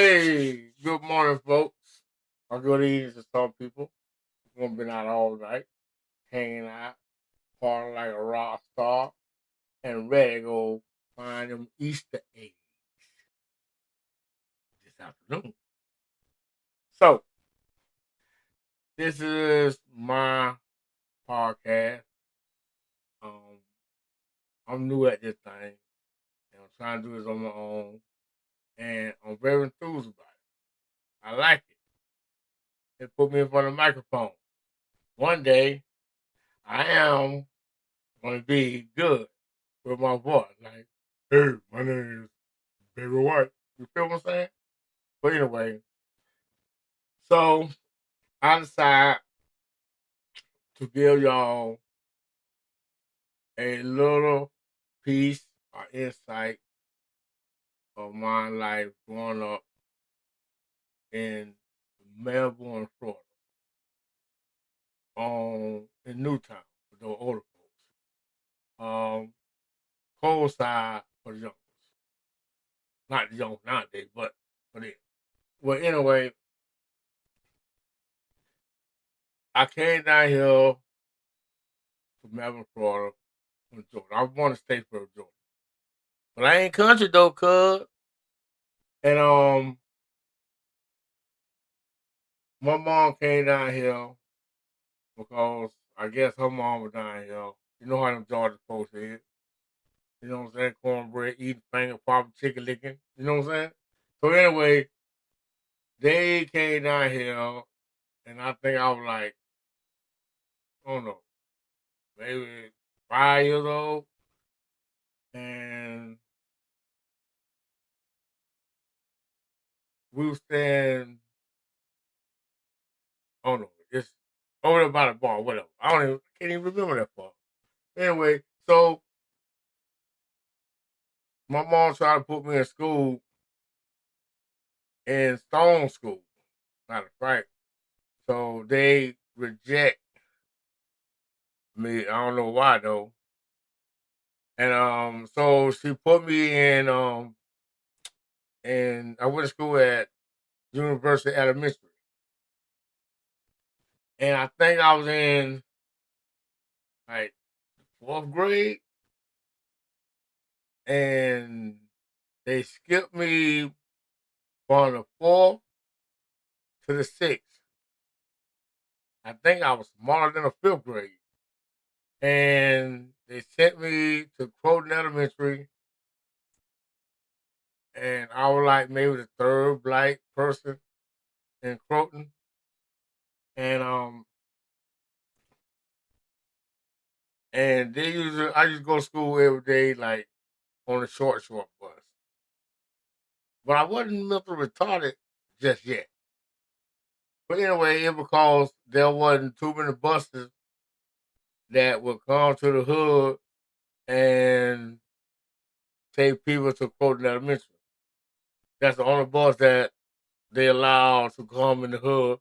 Hey, good morning, folks. Or good evening to some people. We've been out all night, hanging out, partying like a rock star, and ready to go find them Easter eggs this afternoon. So, this is my podcast. Um, I'm new at this thing, and I'm trying to do this on my own, and I'm very enthused about it. I like it. It put me in front of the microphone. One day, I am going to be good with my voice. Like, hey, my name is Baby White. You feel what I'm saying? But anyway, so I decided to give y'all a little piece or insight of my life growing up in Melbourne, Florida, in Newtown with the older folks. Cold side for the young ones. Not the young nowadays, but for them. Well, anyway, I came down here to Melbourne, Florida from Georgia. I was born in Statesboro, Georgia. But I ain't country though, cuz. And my mom came down here because I guess her mom was down here. You know how them Georgia folks is. You know what I'm saying? Cornbread, eating finger popping, chicken licking. You know what I'm saying? So anyway, they came down here and I think I was like, I don't know, maybe 5 years old. And we was staying, I don't know, just over there by the bar, whatever. Can't even remember that far. Anyway, so my mom tried to put me in school in Stone School, matter of fact. So they reject me. I don't know why though. And so she put me in and I went to school at University Elementary. And I think I was in like fourth grade and they skipped me from the fourth to the sixth. I think I was smaller than a fifth grade. And they sent me to Croton Elementary, and I was like maybe the third black person in Croton. And they usually I used to go to school every day, like on a short bus. But I wasn't mentally retarded just yet. But anyway, it because there wasn't too many buses that would come to the hood and take people to Croton Elementary. That's the only bus that they allowed to come in the hood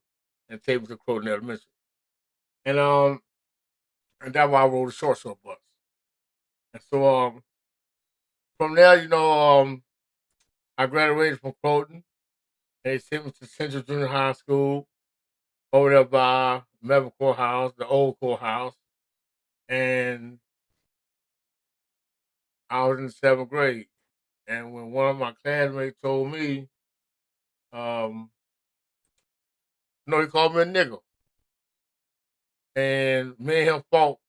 and take me to Croton Elementary. And that's why I rode the short bus. And so from there, I graduated from Croton. They sent me to Central Junior High School over there by Melvin Courthouse, the old courthouse. And I was in the seventh grade. And when one of my classmates told me, um, no, he called me a nigger. And me and him fought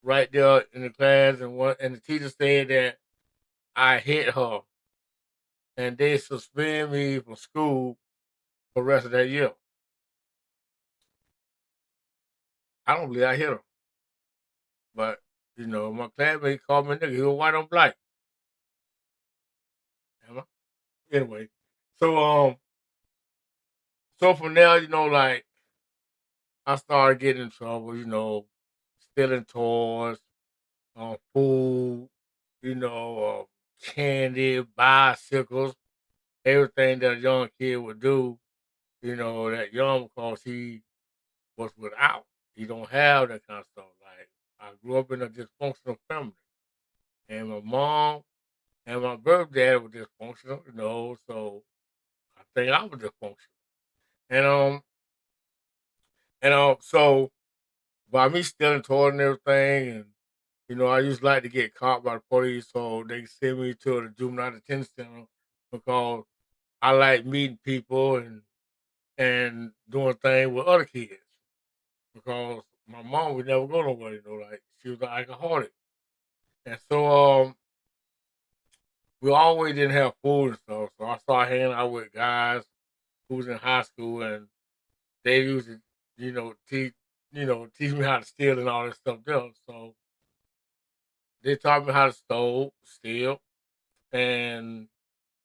right there in the class. And the teacher said that I hit her. And they suspended me from school for the rest of that year. I don't believe I hit her. But, my classmate called me a nigga. He was white on black. Am I? Anyway, so so from there, like I started getting in trouble, stealing toys, food, candy, bicycles, everything that a young kid would do, that young because he was without. He don't have that kind of stuff. Like I grew up in a dysfunctional family. And my mom and my birth dad were dysfunctional, so I think I was dysfunctional. And so by me stealing toys and everything, and I used to like to get caught by the police, so they send me to the juvenile detention center because I like meeting people and doing things with other kids because my mom would never go nowhere, like she was an alcoholic. And so we always didn't have food and stuff. So I started hanging out with guys who was in high school and they used to, teach me how to steal and all that stuff there. So they taught me how to steal, and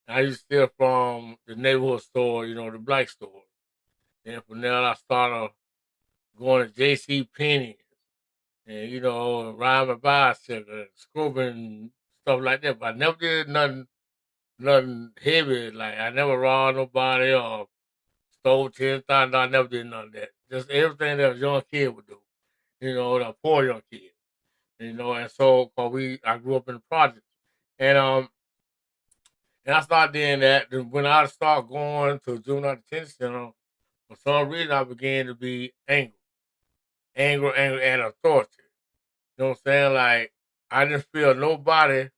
I used to steal from the neighborhood store, the black store. And from there I started going to JC Penney and riding my bicycle and scooping stuff like that. But I never did nothing heavy. Like I never robbed nobody or stole $10,000. I never did none of that. Just everything that a young kid would do. The poor young kid. And so cause I grew up in the project. And and I started doing that. Then when I started going to juvenile detention center, for some reason I began to be angry at authority. You know what I'm saying? Like I didn't feel nobody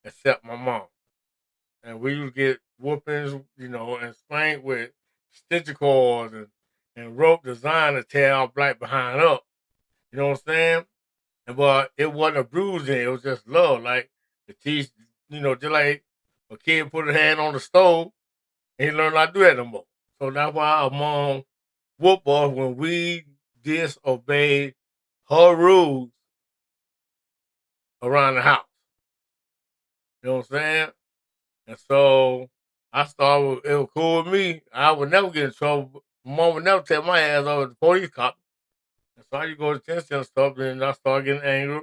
except my mom. And we would get whoopings, and spanked with stitcher cords and rope designed to tear our black behind up. You know what I'm saying? But it wasn't a bruising, it was just love. Like the teach, just like a kid put a hand on the stove, and he learned not to do that no more. So that's why our mom whooped us when we disobeyed her rules around the house. You know what I'm saying? And so I started, it was cool with me. I would never get in trouble. Mom would never take my ass over the police cop. And so I used to go to detention and stuff, and I started getting angry,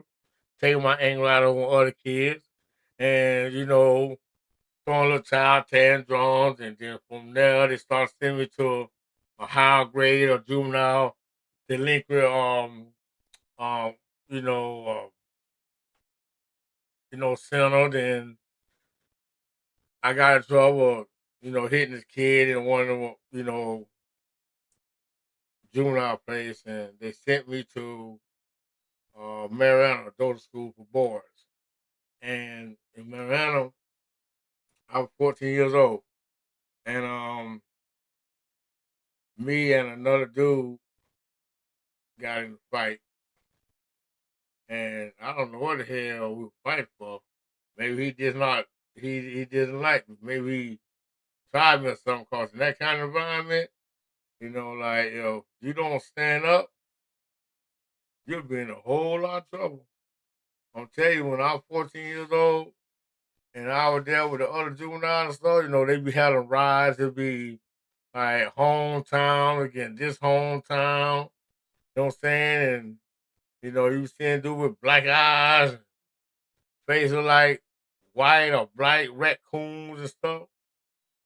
taking my anger out on other kids, and, throwing little child tantrums. And then from there, they started sending me to a higher grade or juvenile delinquent, um, you know, center. Then I got in trouble, hitting this kid in one of them, juvenile place, and they sent me to Mariana, adult school for boys. And in Mariana, I was 14 years old, and me and another dude got in a fight, and I don't know what the hell we were fighting for. Maybe he did not, he didn't like me. Maybe he tried me or something. Cause in that kind of environment, like you don't stand up, you'll be in a whole lot of trouble. I'm telling you, when I was 14 years old and I was there with the other juveniles and stuff, they be having rides. It'd be like hometown again, this hometown. You know what I'm saying? And you seeing dude with black eyes, face look like white or black raccoons and stuff.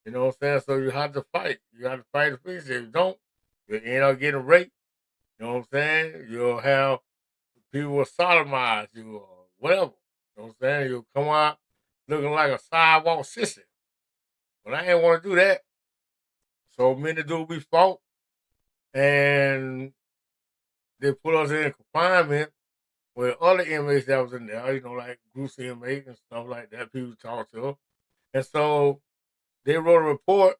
You know what I'm saying? So you have to fight. You have to fight the police. If you don't, you end up getting raped. You know what I'm saying? You'll have people will sodomize you or whatever. You know what I'm saying? You'll come out looking like a sidewalk sissy. But I ain't want to do that. So me and the dude we fought and they put us in confinement with other inmates that was in there, like groups of inmates and stuff like that, people talk to. And so they wrote a report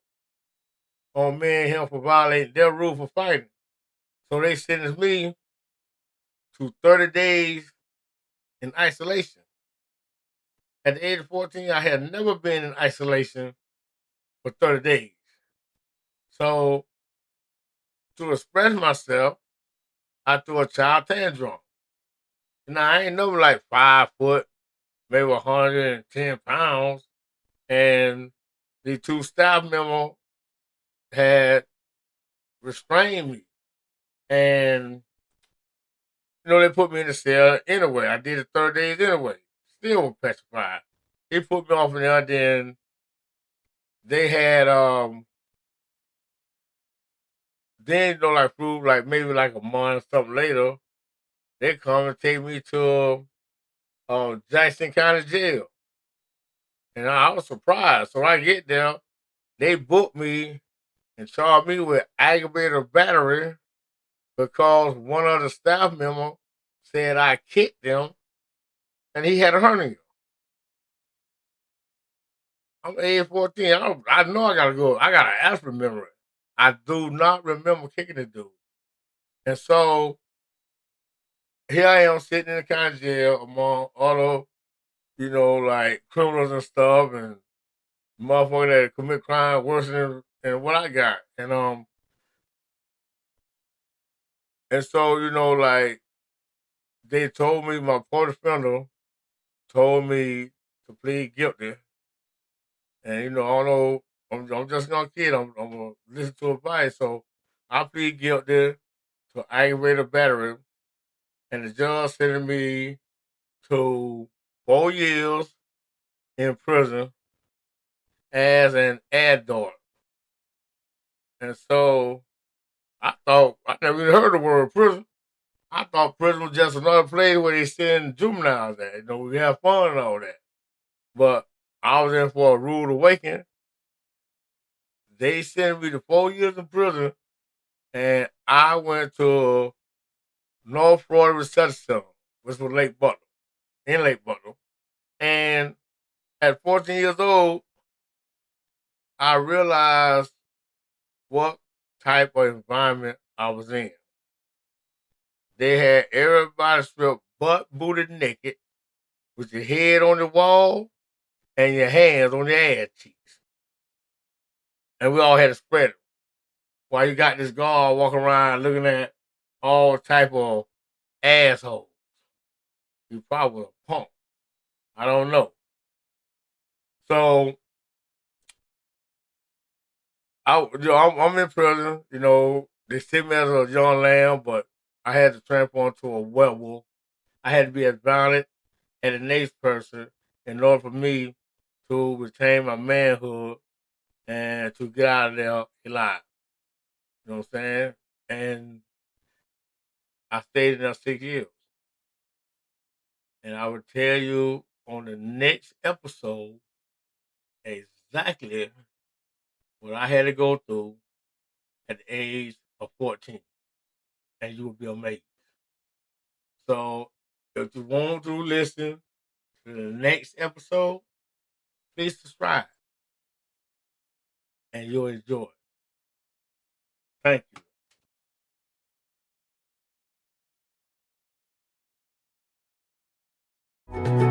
on me and him for violating their rule for fighting. So they sentenced me to 30 days in isolation. At the age of 14, I had never been in isolation for 30 days. So to express myself, I threw a child tantrum. Now I ain't never like 5 foot, maybe 110 pounds. And the two staff members had restrained me. And, they put me in the cell anyway. I did it 30 days anyway. Still was petrified. He put me off in there, then they had then like through like maybe like a month or something later, they come and take me to Jackson County Jail. And I was surprised. So I get there they booked me and charged me with aggravated battery because one of the staff members said I kicked him and he had a hernia. I'm age 14. I know I gotta go. I got an aspirin memory. I do not remember kicking the dude. And so here I am sitting in the county jail among other, like criminals and stuff and motherfuckers that commit crime worse than what I got. And so, like they told me my court defender told me to plead guilty. And although I'm just a kid, I'm gonna listen to advice. So I plead guilty to aggravated battery, and the judge sentenced me to 4 years in prison as an adult. And so I thought I never even heard the word prison. I thought prison was just another place where they send juveniles at. We have fun and all that. But I was in for a rude awakening. They sent me to 4 years in prison, and I went to North Florida Research Center, which was in Lake Butler. And at 14 years old, I realized what type of environment I was in. They had everybody stripped butt booted naked with your head on the wall and your hands on your ass cheeks. And we all had to spread it. While you got this guard walking around looking at all type of assholes. You probably a punk. I don't know. So I'm in prison. They see me as a young lamb, but I had to transform into a werewolf. I had to be as violent as the next person in order for me to retain my manhood and to get out of there alive. You know what I'm saying? And I stayed in there 6 years. And I would tell you on the next episode exactly what I had to go through at the age of 14. And you will be amazed. So if you want to listen to the next episode, please subscribe and you'll enjoy it. Thank you.